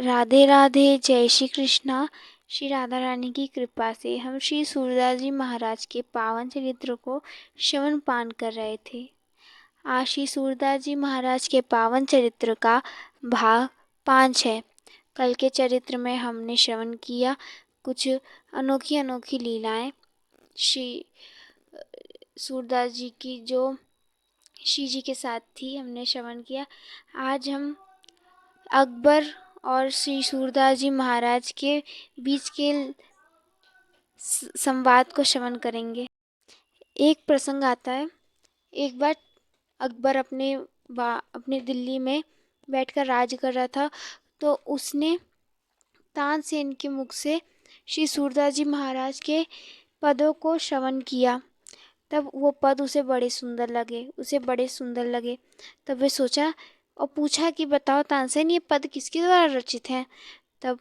राधे राधे, जय श्री कृष्णा। श्री राधा रानी की कृपा से हम श्री सूरदास जी महाराज के पावन चरित्र को श्रवण पान कर रहे थे। आज श्री सूरदास जी महाराज के पावन चरित्र का भाग 5 है। कल के चरित्र में हमने श्रवण किया कुछ अनोखी अनोखी लीलाएं श्री सूरदास जी की जो श्री जी के साथ थी, हमने श्रवण किया। आज हम अकबर और श्री सूरदास जी महाराज के बीच के संवाद को श्रवण करेंगे। एक प्रसंग आता है। एक बार अकबर अपने दिल्ली में बैठकर राज कर रहा था, तो उसने तानसेन के मुख से श्री सूरदास जी महाराज के पदों को श्रवण किया। तब वो पद उसे बड़े सुंदर लगे। तब वे सोचा और पूछा कि बताओ तानसेन, ये पद किसके द्वारा रचित हैं। तब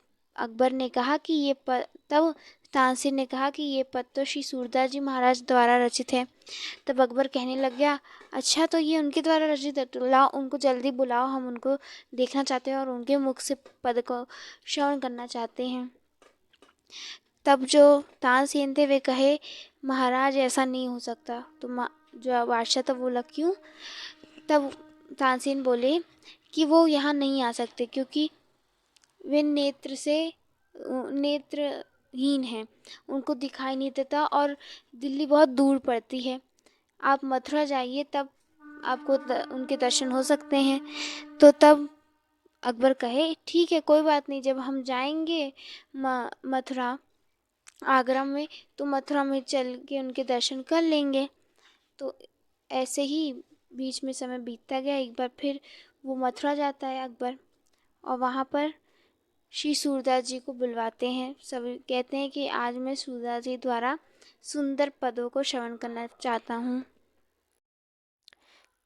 तानसेन ने कहा कि ये पद तो श्री सूरदास जी महाराज द्वारा रचित है। तब अकबर कहने लग गया, अच्छा तो ये उनके द्वारा रचित है, तो लाओ उनको जल्दी बुलाओ, हम उनको देखना चाहते हैं और उनके मुख से पद को श्रवण करना चाहते हैं। तब जो तानसेन थे वे कहे, महाराज ऐसा नहीं हो सकता। तो जो बादशाह था बोला, क्यों? तब तानसेन बोले कि वो यहाँ नहीं आ सकते क्योंकि वे नेत्रहीन हैं, उनको दिखाई नहीं देता और दिल्ली बहुत दूर पड़ती है। आप मथुरा जाइए, तब आपको उनके दर्शन हो सकते हैं। तो तब अकबर कहे, ठीक है, कोई बात नहीं, जब हम जाएंगे मथुरा आगरा में, तो मथुरा में चल के उनके दर्शन कर लेंगे। तो ऐसे ही बीच में समय बीतता गया। एक बार फिर वो मथुरा जाता है अकबर, और वहाँ पर श्री सूरदास जी को बुलवाते हैं। सभी कहते हैं कि आज मैं सूरदास जी द्वारा सुंदर पदों को श्रवण करना चाहता हूँ।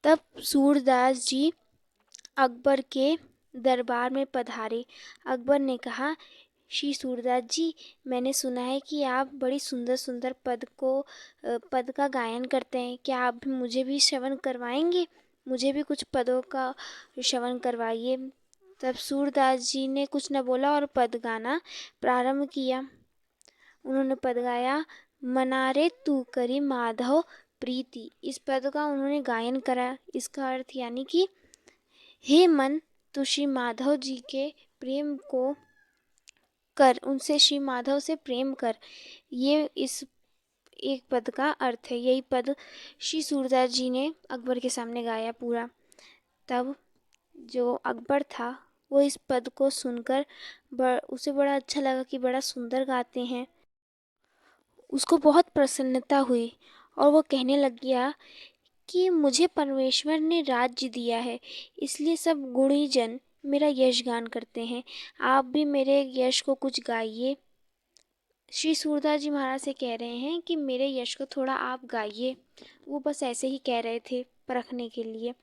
तब सूरदास जी अकबर के दरबार में पधारे। अकबर ने कहा, श्री सूरदास जी, मैंने सुना है कि आप बड़ी सुंदर सुंदर पद का गायन करते हैं। क्या आप मुझे भी श्रवण करवाएंगे? मुझे भी कुछ पदों का श्रवण करवाइए। तब सूरदास जी ने कुछ न बोला और पद गाना प्रारंभ किया। उन्होंने पद गाया, मनारे तू करी माधव प्रीति। इस पद का उन्होंने गायन करा। इसका अर्थ यानी कि हे मन, तू श्री माधव जी के प्रेम को कर, उनसे श्री माधव से प्रेम कर। ये इस एक पद का अर्थ है। यही पद श्री सूरदास जी ने अकबर के सामने गाया पूरा। तब जो अकबर था वो इस पद को सुनकर उसे बड़ा अच्छा लगा कि बड़ा सुंदर गाते हैं। उसको बहुत प्रसन्नता हुई और वो कहने लग गया कि मुझे परमेश्वर ने राज्य दिया है, इसलिए सब गुणी जन मेरा यश गान करते हैं। आप भी मेरे यश को कुछ गाइए। श्री सूरदास जी महाराज से कह रहे हैं कि मेरे यश को थोड़ा आप गाइए। वो बस ऐसे ही कह रहे थे परखने के लिए।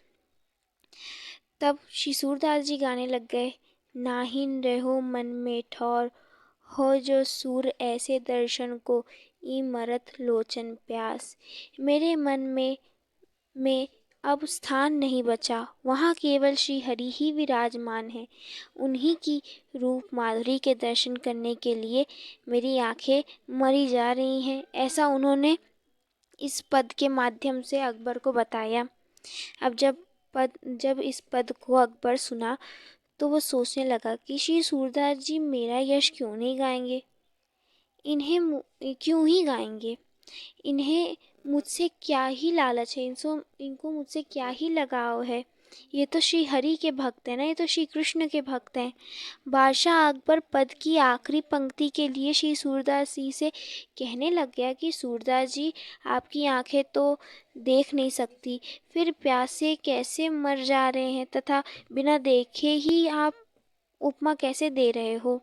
तब श्री सूरदास जी गाने लग गए, नाहिन रहो मन में ठौर, हो जो सूर ऐसे दर्शन को, ई मरत लोचन प्यास। मेरे मन में अब स्थान नहीं बचा, वहाँ केवल श्री हरि ही विराजमान है। उन्हीं की रूप माधुरी के दर्शन करने के लिए मेरी आंखें मरी जा रही हैं। ऐसा उन्होंने इस पद के माध्यम से अकबर को बताया। अब जब इस पद को अकबर सुना तो वो सोचने लगा कि श्री सूरदास जी मेरा यश क्यों नहीं गाएंगे, क्यों ही गाएंगे। इन्हें मुझसे क्या ही लालच है, इनको मुझसे क्या ही लगाव है। ये तो श्री हरि के भक्त हैं ना, ये तो श्री कृष्ण के भक्त हैं। बादशाह अकबर पद की आखिरी पंक्ति के लिए श्री सूरदास जी से कहने लग गया कि सूरदास जी, आपकी आंखें तो देख नहीं सकती, फिर प्यासे कैसे मर जा रहे हैं तथा बिना देखे ही आप उपमा कैसे दे रहे हो।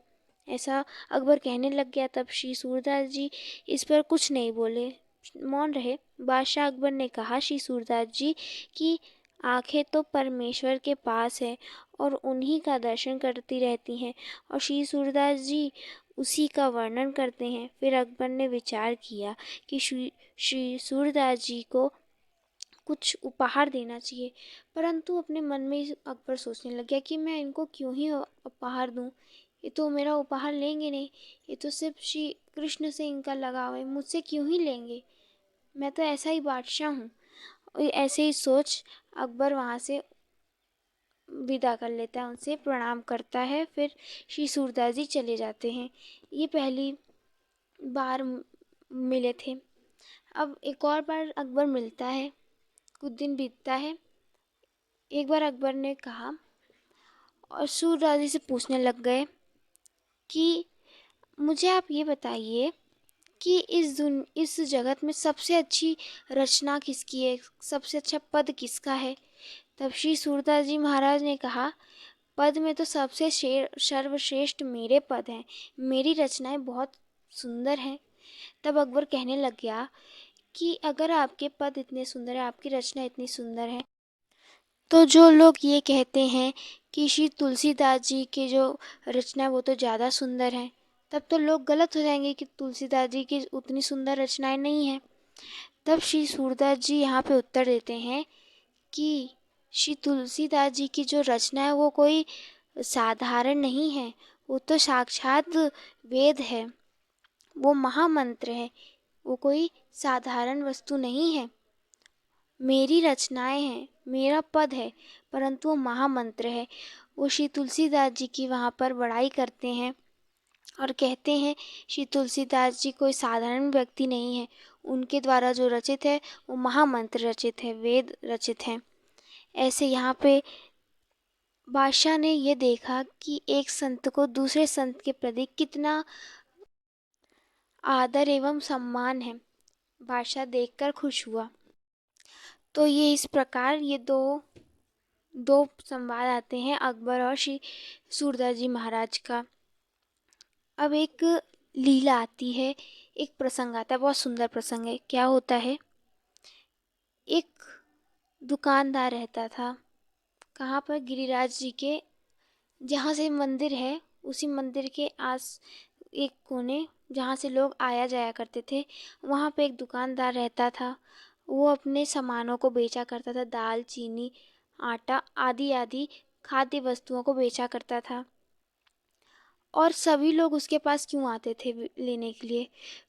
ऐसा अकबर कहने लग गया। तब श्री सूरदास जी इस पर कुछ नहीं बोले, मौन रहे। बादशाह अकबर ने कहा श्री सूरदास जी की आंखें तो परमेश्वर के पास है और उन्हीं का दर्शन करती रहती हैं, और श्री सूरदास जी उसी का वर्णन करते हैं। फिर अकबर ने विचार किया कि श्री सूरदास जी को कुछ उपहार देना चाहिए। परंतु अपने मन में अकबर सोचने लग गया कि मैं इनको क्यों ही उपहार दूँ, ये तो मेरा उपहार लेंगे नहीं, ये तो सिर्फ श्री कृष्ण से इनका लगाव है, मुझसे क्यों ही लेंगे, मैं तो ऐसा ही बादशाह हूँ। और ऐसे ही सोच अकबर वहाँ से विदा कर लेता है, उनसे प्रणाम करता है। फिर श्री सूरदास जी चले जाते हैं। ये पहली बार मिले थे। अब एक और बार अकबर मिलता है, कुछ दिन बीतता है। एक बार अकबर ने कहा और सूरदास जी से पूछने लग गए कि मुझे आप ये बताइए कि इस जगत में सबसे अच्छी रचना किसकी है, सबसे अच्छा पद किसका है। तब श्री सूरदास जी महाराज ने कहा, पद में तो सबसे सर्वश्रेष्ठ मेरे पद हैं, मेरी रचनाएं बहुत सुंदर हैं। तब अकबर कहने लग गया कि अगर आपके पद इतने सुंदर हैं, आपकी रचना इतनी सुंदर है, तो जो लोग ये कहते हैं कि श्री तुलसीदास जी की जो रचना है वो तो ज़्यादा सुंदर है, तब तो लोग गलत हो जाएंगे कि तुलसीदास जी की उतनी सुंदर रचनाएं नहीं हैं। तब श्री सूरदास जी यहाँ पे उत्तर देते हैं कि श्री तुलसीदास जी की जो रचना है वो कोई साधारण नहीं है, वो तो साक्षात वेद है, वो महामंत्र है, वो कोई साधारण वस्तु नहीं है। मेरी रचनाएं हैं, मेरा पद है, परंतु वो महामंत्र है। वो श्री तुलसीदास जी की वहाँ पर बड़ाई करते हैं और कहते हैं श्री तुलसीदास जी कोई साधारण व्यक्ति नहीं है, उनके द्वारा जो रचित है वो महामंत्र रचित है, वेद रचित हैं। ऐसे यहाँ पे बादशाह ने ये देखा कि एक संत को दूसरे संत के प्रति कितना आदर एवं सम्मान है। बादशाह देखकर खुश हुआ। तो ये इस प्रकार ये दो दो संवाद आते हैं अकबर और श्री सूरदास जी महाराज का। अब एक लीला आती है, एक प्रसंग आता है, बहुत सुंदर प्रसंग है। क्या होता है, एक दुकानदार रहता था, कहाँ पर, गिरिराज जी के जहाँ से मंदिर है उसी मंदिर के आस एक कोने जहाँ से लोग आया जाया करते थे, वहाँ पे एक दुकानदार रहता था। वो अपने सामानों को बेचा करता था, दाल, चीनी, आटा आदि आदि खाद्य वस्तुओं को बेचा करता था। और सभी लोग उसके पास क्यों आते थे लेने के लिए,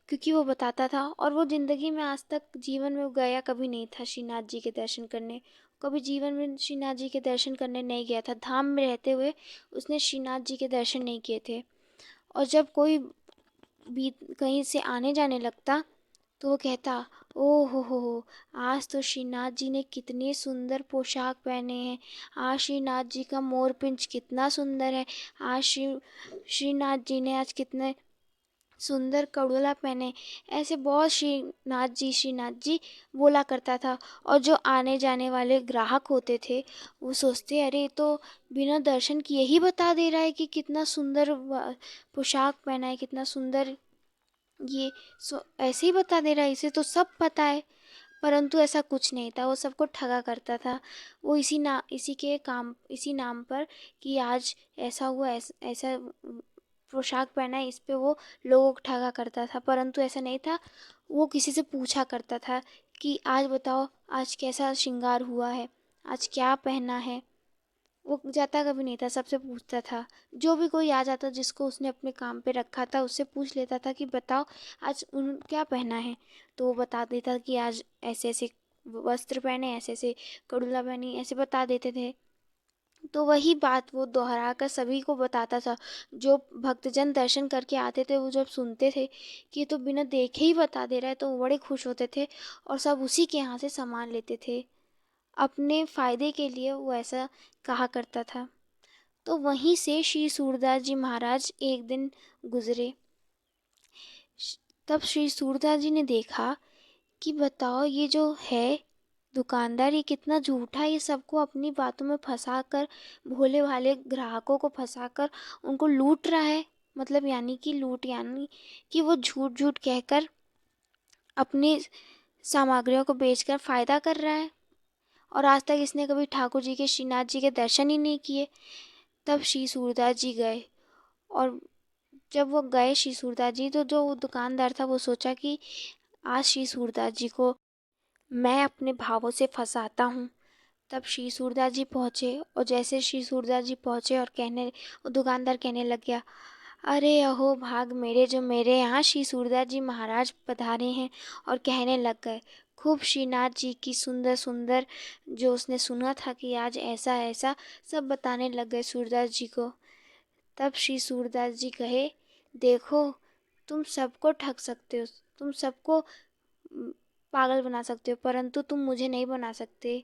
क्योंकि वो बताता था। और वो ज़िंदगी में आज तक जीवन में गया कभी नहीं था श्रीनाथ जी के दर्शन करने, कभी जीवन में श्रीनाथ जी के दर्शन करने नहीं गया था। धाम में रहते हुए उसने श्रीनाथ जी के दर्शन नहीं किए थे। और जब कोई बीत कहीं से आने जाने लगता तो वो कहता, ओ हो, आज तो श्रीनाथ जी ने कितने सुंदर पोशाक पहने हैं, आज श्रीनाथ जी का मोरपिंच कितना सुंदर है, आज श्रीनाथ जी ने आज कितने सुंदर कड़ोला पहने। ऐसे बहुत श्रीनाथ जी बोला करता था। और जो आने जाने वाले ग्राहक होते थे वो सोचते, अरे ये तो बिना दर्शन किए ही बता दे रहा है कि कितना सुंदर पोशाक पहना है, कितना सुंदर ये ऐसे ही बता दे रहा है, इसे तो सब पता है। परंतु ऐसा कुछ नहीं था, वो सबको ठगा करता था। वो इसी नाम पर कि आज ऐसा हुआ, ऐसा पोशाक पहना है, इस पे वो लोगों को ठगा करता था। परंतु ऐसा नहीं था। वो किसी से पूछा करता था कि आज बताओ, आज कैसा श्रृंगार हुआ है, आज क्या पहना है। वो जाता कभी नहीं था, सबसे पूछता था। जो भी कोई आ जाता जिसको उसने अपने काम पे रखा था उससे पूछ लेता था कि बताओ आज उन क्या पहना है। तो वो बता देता कि आज ऐसे ऐसे वस्त्र पहने, ऐसे ऐसे कड़ूला पहनी, ऐसे बता देते थे। तो वही बात वो दोहरा कर सभी को बताता था। जो भक्तजन दर्शन करके आते थे वो जब सुनते थे कि ये तो बिना देखे ही बता दे रहा है, तो वो बड़े खुश होते थे और सब उसी के यहाँ से सामान लेते थे। अपने फ़ायदे के लिए वो ऐसा कहा करता था। तो वहीं से श्री सूरदास जी महाराज एक दिन गुजरे। तब श्री सूरदास जी ने देखा कि बताओ ये जो है दुकानदार, ये कितना झूठा, ये सबको अपनी बातों में फंसा कर, भोले भाले ग्राहकों को फंसा कर उनको लूट रहा है। मतलब यानी कि वो झूठ झूठ कहकर अपनी सामग्रियों को बेचकर फ़ायदा कर रहा है। और आज तक इसने कभी ठाकुर जी के, श्रीनाथ जी के दर्शन ही नहीं किए। तब श्री सूरदास जी गए। और जब वो गए श्री सूरदास जी, तो जो वो दुकानदार था वो सोचा कि आज श्री सूरदास जी को मैं अपने भावों से फंसाता हूँ। तब श्री सूरदास जी पहुँचे और जैसे श्री सूरदास जी पहुँचे और दुकानदार कहने लग गया, अरे अहो भाग मेरे, जो मेरे यहाँ श्री सूरदास जी महाराज पधारे हैं। और कहने लग गए खूब श्रीनाथ जी की सुंदर सुंदर, जो उसने सुना था कि आज ऐसा ऐसा, सब बताने लग गए सूरदास जी को। तब श्री सूरदास जी कहे, देखो तुम सबको ठग सकते हो, तुम सबको पागल बना सकते हो, परंतु तुम मुझे नहीं बना सकते।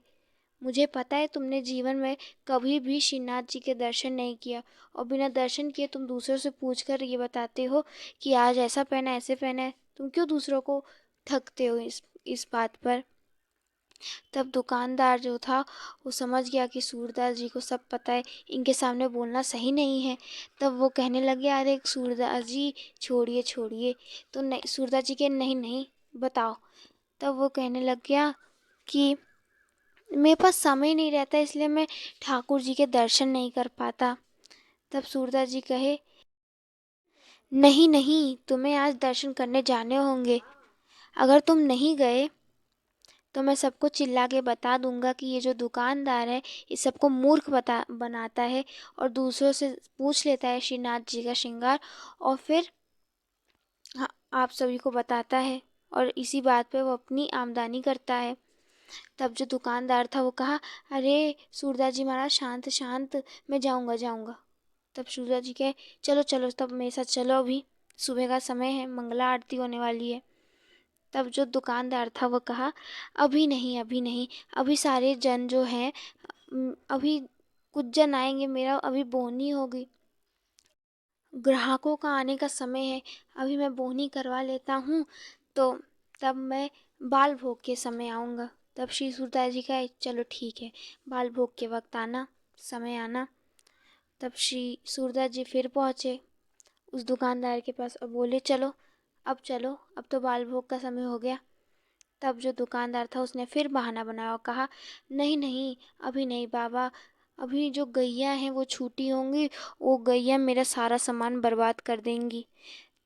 मुझे पता है तुमने जीवन में कभी भी श्रीनाथ जी के दर्शन नहीं किया, और बिना दर्शन किए तुम दूसरों से पूछकर ये बताते हो कि आज ऐसा पहना ऐसे पहना है। तुम क्यों दूसरों को ठगते हो इस बात पर। तब दुकानदार जो था वो समझ गया कि सूरदास जी को सब पता है, इनके सामने बोलना सही नहीं है। तब वो कहने लगे, अरे सूरदास जी छोड़िए छोड़िए। तो नहीं, सूरदास जी के नहीं नहीं बताओ। तब वो कहने लग गया कि मेरे पास समय नहीं रहता, इसलिए मैं ठाकुर जी के दर्शन नहीं कर पाता। तब सूरदास जी कहे, नहीं नहीं, तुम्हें आज दर्शन करने जाने होंगे। अगर तुम नहीं गए तो मैं सबको चिल्ला के बता दूंगा कि ये जो दुकानदार है ये सबको मूर्ख बनाता है और दूसरों से पूछ लेता है श्रीनाथ जी का श्रृंगार, और फिर आप सभी को बताता है, और इसी बात पे वो अपनी आमदनी करता है। तब जो दुकानदार था वो कहा, अरे सूरदास जी महाराज शांत शांत, मैं जाऊंगा जाऊंगा। तब सूरदास जी कहे, चलो चलो, तब मेरे साथ चलो, अभी सुबह का समय है, मंगला आरती होने वाली है। तब जो दुकानदार था वो कहा, अभी नहीं अभी नहीं, अभी सारे जन जो हैं, अभी कुछ जन आएंगे, मेरा अभी बोहनी होगी, ग्राहकों का आने का समय है, अभी मैं बोहनी करवा लेता हूँ, तो तब मैं बाल भोग के समय आऊँगा। तब श्री सूरदास जी कहे, चलो ठीक है, बाल भोग के वक्त आना, समय आना। तब श्री सूरदास जी फिर पहुँचे उस दुकानदार के पास और बोले, चलो चलो, अब तो बाल भोग का समय हो गया। तब जो दुकानदार था उसने फिर बहाना बनाया और कहा, नहीं नहीं, अभी नहीं बाबा, अभी जो गैया हैं वो छूटी होंगी, वो गैया मेरा सारा सामान बर्बाद कर देंगी।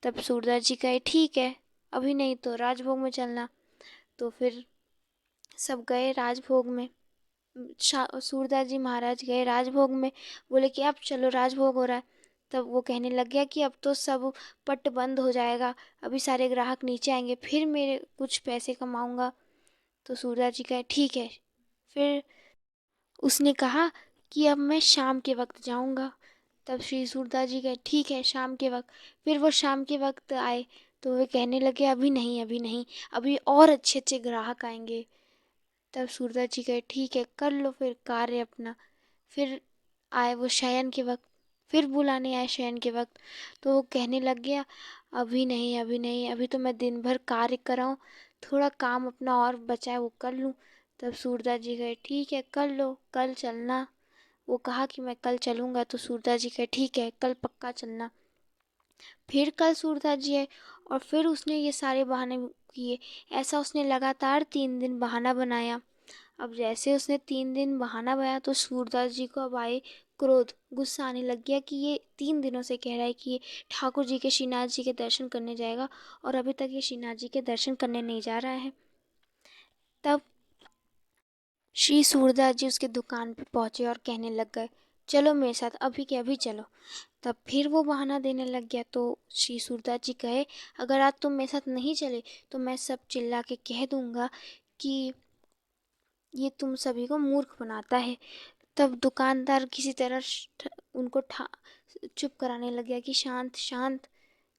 तब सूरदास जी कहे, ठीक है, अभी नहीं तो राजभोग में चलना। तो फिर सब गए राजभोग में, सूरदास जी महाराज गए राजभोग में, बोले कि अब चलो राजभोग हो रहा है। तब वो कहने लग गया कि अब तो सब पट बंद हो जाएगा, अभी सारे ग्राहक नीचे आएंगे, फिर मेरे कुछ पैसे कमाऊंगा। तो सूरदास जी कहे, ठीक है। फिर उसने कहा कि अब मैं शाम के वक्त जाऊंगा। तब श्री सूरदास जी कहे, ठीक है, शाम के वक्त। फिर वो शाम के वक्त आए तो वे कहने लगे, अभी नहीं अभी नहीं, अभी और अच्छे अच्छे ग्राहक आएंगे। तब सूरदास जी कहे, ठीक है, कर लो फिर कार्य अपना। फिर आए वो शयन के वक्त, फिर बुलाने आए शयन के वक्त, तो वो कहने लग गया, अभी नहीं अभी नहीं, अभी तो मैं दिन भर कार्य कराऊँ, थोड़ा काम अपना और बचा है वो कर लूँ। तब सूरदास जी कहे, ठीक है, कर लो, कल चलना। वो कहा कि मैं कल चलूँगा, तो सूरदास जी कहे, ठीक है, कल पक्का चलना। फिर कल सूरदास जी आए और फिर उसने ये सारे बहाने किए। ऐसा उसने लगातार 3 दिन बहाना बनाया। अब जैसे उसने 3 दिन बहाना बनाया तो सूरदास जी को अब आए क्रोध, गुस्सा आने लग गया कि ये 3 दिनों से कह रहा है कि ये ठाकुर जी के, श्रीनाथ जी के दर्शन करने जाएगा, और अभी तक ये श्रीनाथ जी के दर्शन करने नहीं जा रहा है। तब श्री सूरदास जी उसके दुकान पे पहुंचे और कहने लग गए, चलो मेरे साथ, अभी के अभी चलो। तब फिर वो बहाना देने लग गया, तो श्री सूरदास जी कहे, अगर आज तुम मेरे साथ नहीं चले तो मैं सब चिल्ला के कह दूंगा कि ये तुम सभी को मूर्ख बनाता है। तब दुकानदार किसी तरह उनको चुप कराने लग गया कि शांत शांत।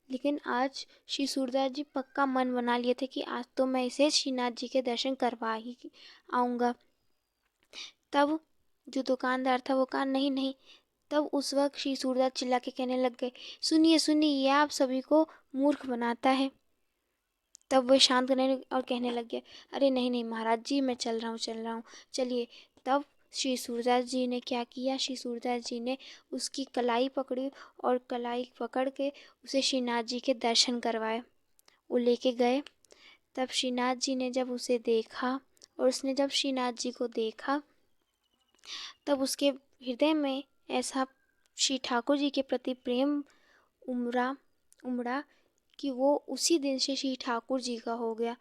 लेकिन आज श्री सूरदास जी पक्का मन बना लिए थे कि आज तो मैं इसे श्रीनाथ जी के दर्शन करवा ही आऊँगा। तब जो दुकानदार था वो कहा, नहीं नहीं। तब उस वक्त श्री सूरदास चिल्ला के कहने लग गए, सुनिए सुनिए, ये आप सभी को मूर्ख बनाता है। तब वो शांत करने और कहने लग गया, अरे नहीं नहीं महाराज जी, मैं चल रहा हूँ, चलिए। तब श्री सूरदास जी ने क्या किया, श्री सूरदास जी ने उसकी कलाई पकड़ी और कलाई पकड़ के उसे श्रीनाथ जी के दर्शन करवाए, वो लेके गए। तब श्रीनाथ जी ने जब उसे देखा और उसने जब श्रीनाथ जी को देखा, तब उसके हृदय में ऐसा श्री ठाकुर जी के प्रति प्रेम उमड़ा उमड़ा कि वो उसी दिन से श्री ठाकुर जी का हो गया।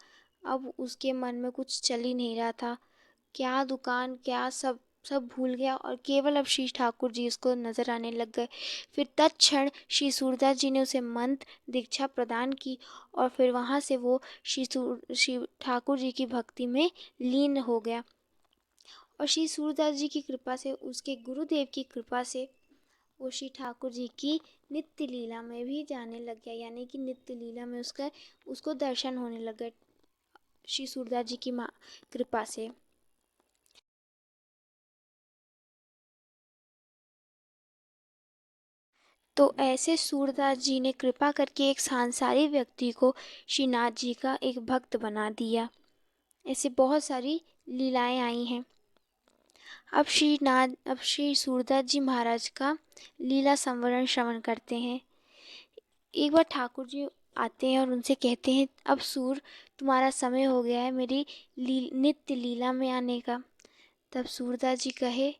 अब उसके मन में कुछ चल ही नहीं रहा था। क्या दुकान, क्या सब सब भूल गया और केवल अब श्री ठाकुर जी उसको नजर आने लग गए। फिर तत्क्षण श्री सूरदास जी ने उसे मंत्र दीक्षा प्रदान की और फिर वहाँ से वो श्री ठाकुर जी की भक्ति में लीन हो गया। और श्री सूरदास जी की कृपा से, उसके गुरुदेव की कृपा से, वो श्री ठाकुर जी की नित्य लीला में भी जाने लग गया, यानी कि नित्य लीला में उसको दर्शन होने लग गए श्री सूरदास जी की माँ कृपा से। तो ऐसे सूरदास जी ने कृपा करके एक सांसारिक व्यक्ति को श्रीनाथ जी का एक भक्त बना दिया। ऐसे बहुत सारी लीलाएं आई हैं। अब श्री सूरदास जी महाराज का लीला संवरण श्रवण करते हैं। एक बार ठाकुर जी आते हैं और उनसे कहते हैं, अब सूर, तुम्हारा समय हो गया है मेरी नित्य लीला में आने का। तब सूरदास जी कहे,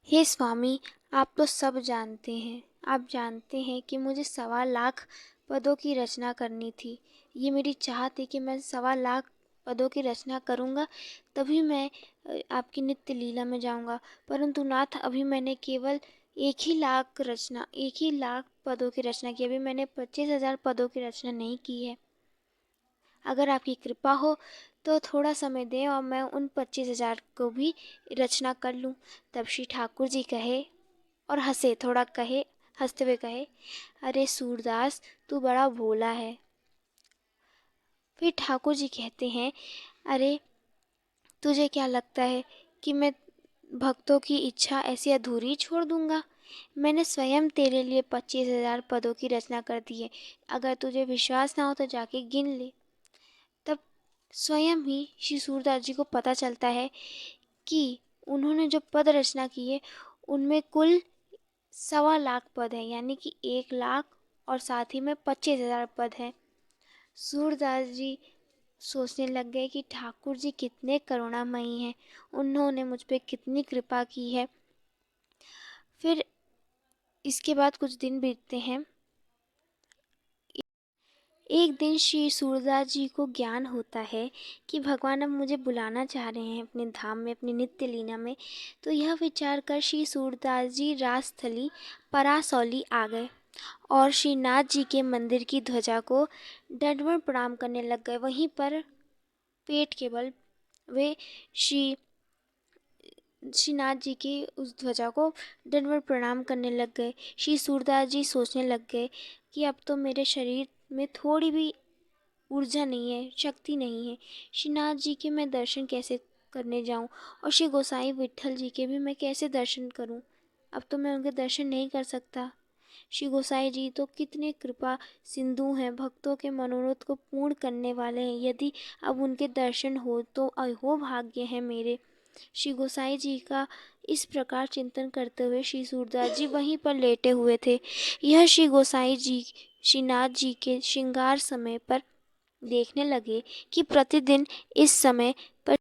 हे स्वामी, आप तो सब जानते हैं। आप जानते हैं कि मुझे 1.25 लाख पदों की रचना करनी थी। ये मेरी चाह थी कि मैं 1.25 लाख पदों की रचना करूँगा, तभी मैं आपकी नित्य लीला में जाऊँगा। परंतु नाथ, अभी मैंने केवल 1 ही लाख पदों की रचना की। अभी मैंने 25,000 पदों की रचना नहीं की है। अगर आपकी कृपा हो तो थोड़ा समय दें और मैं उन 25,000 को भी रचना कर लूँ। तब श्री ठाकुर जी कहे और हंसते हुए कहे, अरे सूरदास, तू बड़ा भोला है। फिर ठाकुर जी कहते हैं, अरे तुझे क्या लगता है कि मैं भक्तों की इच्छा ऐसी अधूरी छोड़ दूंगा? मैंने स्वयं तेरे लिए 25,000 पदों की रचना कर दी है। अगर तुझे विश्वास ना हो तो जाके गिन ले। तब स्वयं ही श्री सूरदास जी को पता चलता है कि उन्होंने जो पद रचना की है उनमें कुल 1.25 लाख पद हैं, यानी कि 1 लाख और साथ ही में 25,000 पद हैं। सूरदास जी सोचने लग गए कि ठाकुर जी कितने करुणामयी हैं, उन्होंने मुझ पे कितनी कृपा की है। फिर इसके बाद कुछ दिन बीतते हैं। एक दिन श्री सूरदास जी को ज्ञान होता है कि भगवान अब मुझे बुलाना चाह रहे हैं अपने धाम में, अपनी नित्य लीला में। तो यह विचार कर श्री सूरदास जी राजस्थली परासौली आ गए और श्रीनाथ जी के मंदिर की ध्वजा को दंडवत प्रणाम करने लग गए। वहीं पर पेट के बल वे श्रीनाथ जी की उस ध्वजा को दंडवत प्रणाम करने लग गए। श्री सूरदास जी सोचने लग गए कि अब तो मेरे शरीर में थोड़ी भी ऊर्जा नहीं है, शक्ति नहीं है। श्रीनाथ जी के मैं दर्शन कैसे करने जाऊं और श्री गोसाई विट्ठल जी के भी मैं कैसे दर्शन करूं? अब तो मैं उनके दर्शन नहीं कर सकता। श्री गोसाई जी तो कितने कृपा सिंधु हैं, भक्तों के मनोरथ को पूर्ण करने वाले हैं। यदि अब उनके दर्शन हो तो अहो भाग्य है मेरे। श्री गोसाई जी का इस प्रकार चिंतन करते हुए श्री सूरदास जी वहीं पर लेटे हुए थे। यह श्री गोसाई जी श्रीनाथ जी के श्रृंगार समय पर देखने लगे कि प्रतिदिन इस समय पर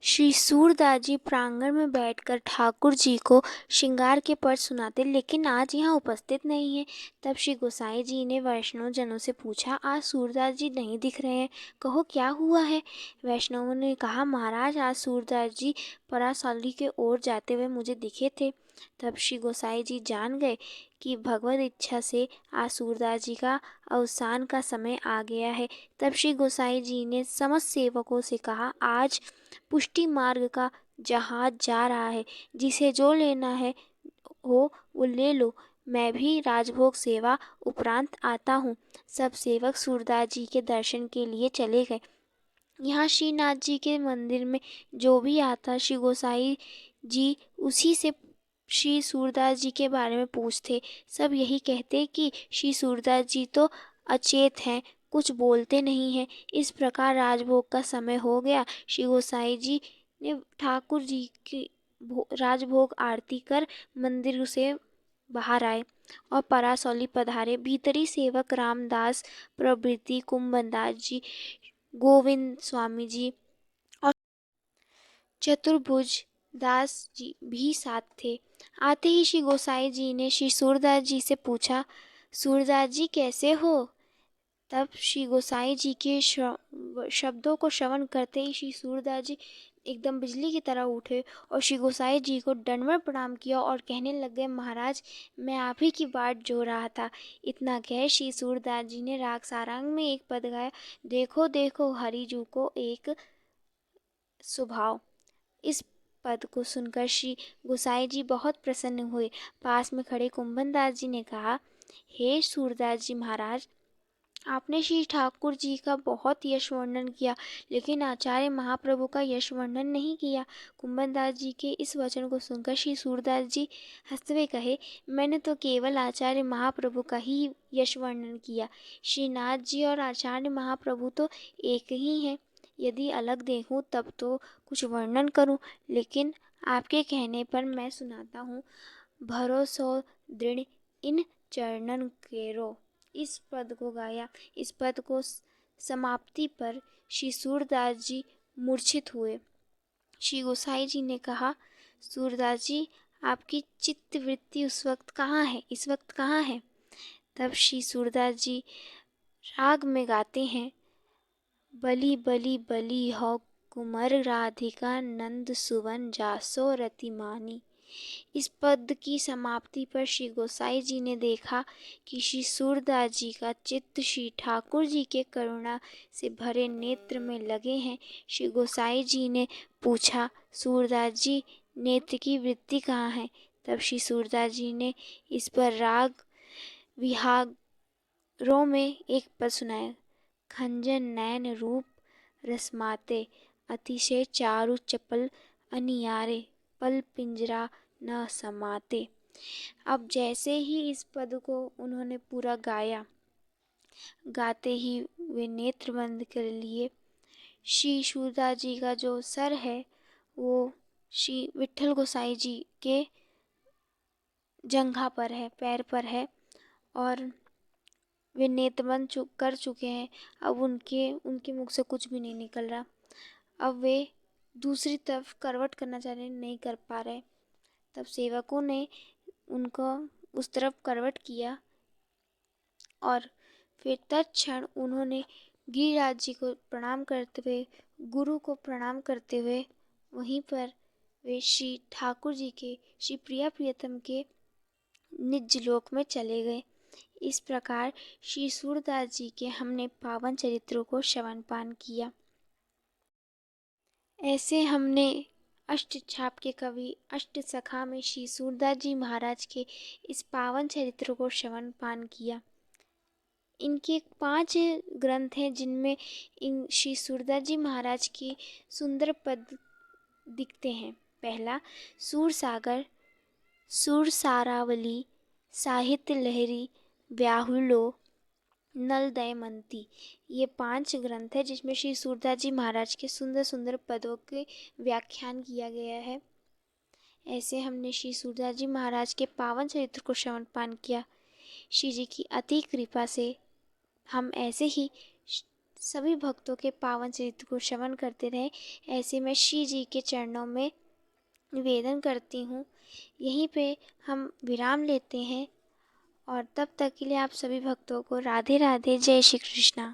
श्री सूरदास जी प्रांगण में बैठकर ठाकुर जी को श्रृंगार के पद सुनाते, लेकिन आज यहाँ उपस्थित नहीं है। तब श्री गोसाई जी ने वैष्णव जनों से पूछा, आज सूरदास जी नहीं दिख रहे हैं, कहो क्या हुआ है? वैष्णवों ने कहा, महाराज, आज सूरदास जी परासौली के ओर जाते हुए मुझे दिखे थे। तब श्री गोसाई जी जान गए कि भगवत इच्छा से आज सूरदास जी का अवसान का समय आ गया है। तब श्री गोसाई जी ने समस्त सेवकों से कहा, आज पुष्टि मार्ग का जहाज जा रहा है, जिसे जो लेना है हो वो ले लो, मैं भी राजभोग सेवा उपरांत आता हूँ। सब सेवक सूरदास जी के दर्शन के लिए चले गए। यहाँ श्रीनाथ जी के मंदिर में जो भी आता, श्री गोसाई जी उसी से श्री सूरदास जी के बारे में पूछते। सब यही कहते कि श्री सूरदास जी तो अचेत हैं, कुछ बोलते नहीं हैं। इस प्रकार राजभोग का समय हो गया। श्री गोसाई जी ने ठाकुर जी की राजभोग आरती कर मंदिर से बाहर आए और परासौली पधारे। भीतरी सेवक रामदास प्रभृति, कुंभदास जी, गोविंद स्वामी जी और चतुर्भुज दास जी भी साथ थे। आते ही श्री गोसाई जी ने श्री सूरदास जी से पूछा, सूरदास जी कैसे हो? तब श्री गोसाई जी के शब्दों को श्रवण करते ही श्री सूरदास जी एकदम बिजली की तरह उठे और श्री गोसाई जी को दंडवत प्रणाम किया और कहने लगे, महाराज मैं आप ही की बाट जो रहा था। इतना कह श्री सूरदास जी ने राग सारंग में एक पद गाया, देखो देखो हरिजू को एक स्वभाव। इस पद को सुनकर श्री गोसाई जी बहुत प्रसन्न हुए। पास में खड़े कुंभन दास जी ने कहा, हे सूरदास जी महाराज, आपने श्री ठाकुर जी का बहुत यश वर्णन किया, लेकिन आचार्य महाप्रभु का यश वर्णन नहीं किया। कुंभन दास जी के इस वचन को सुनकर श्री सूरदास जी हंसते हुए कहे, मैंने तो केवल आचार्य महाप्रभु का ही यश वर्णन किया। श्रीनाथ जी और आचार्य महाप्रभु तो एक ही हैं। यदि अलग देखूं तब तो कुछ वर्णन करूं, लेकिन आपके कहने पर मैं सुनाता हूँ। भरोसो दृढ़ इन चरणन केरो, इस पद को गाया। इस पद को समाप्ति पर श्री सूरदास जी मूर्छित हुए। श्री गोसाई जी ने कहा, सूरदास जी आपकी चित्त वृत्ति उस वक्त कहाँ है, इस वक्त कहाँ है? तब श्री सूरदास जी राग में गाते हैं, बली बली बली हो कुमर राधिका नंद सुवन जासो रति मानी। इस पद की समाप्ति पर श्री गोसाई जी ने देखा कि श्री सूरदास जी का चित्त श्री ठाकुर जी के करुणा से भरे नेत्र में लगे हैं। श्री गोसाई जी ने पूछा, सूरदास जी नेत्र की वृत्ति कहाँ है? तब श्री सूरदास जी ने इस पर राग विहारों में एक पद सुनाया, खंजन नैन रूप रसमाते, अतिशय चारु चपल अनियारे, पल पिंजरा न समाते। अब जैसे ही इस पद को उन्होंने पूरा गाया, गाते ही वे नेत्र बंद कर लिए। श्री सूरदास जी का जो सर है वो श्री विट्ठल गोसाई जी के जंघा पर है, पैर पर है, और वे नेत्र बंद कर चुके हैं। अब उनके मुख से कुछ भी नहीं निकल रहा। अब वे दूसरी तरफ करवट करना चाह रहे, नहीं कर पा रहे। तब सेवकों ने उनको उस तरफ करवट किया और फिर तत्क्षण उन्होंने गिरिराज जी को प्रणाम करते हुए, गुरु को प्रणाम करते हुए वहीं पर वे श्री ठाकुर जी के, श्री प्रिया प्रियतम के निज लोक में चले गए। इस प्रकार श्री सूरदास जी के हमने पावन चरित्रों को श्रवण पान किया। ऐसे हमने अष्टछाप के कवि अष्ट सखा में श्री सूरदास जी महाराज के इस पावन चरित्र को श्रवण पान किया। इनके 5 ग्रंथ हैं जिनमें इन श्री सूरदास जी महाराज की सुंदर पद दिखते हैं। पहला सूरसागर, सुरसारावली, साहित्य लहरी, व्याहुलो, नल दमयंती। ये 5 ग्रंथ है जिसमें श्री सूरदास जी महाराज के सुंदर सुंदर पदों के व्याख्यान किया गया है। ऐसे हमने श्री सूरदास जी महाराज के पावन चरित्र को श्रवण पान किया। श्री जी की अति कृपा से हम ऐसे ही सभी भक्तों के पावन चरित्र को श्रवण करते रहे। ऐसे मैं श्री जी के चरणों में निवेदन करती हूँ। यहीं पे हम विराम लेते हैं और तब तक के लिए आप सभी भक्तों को राधे राधे, जय श्री कृष्णा।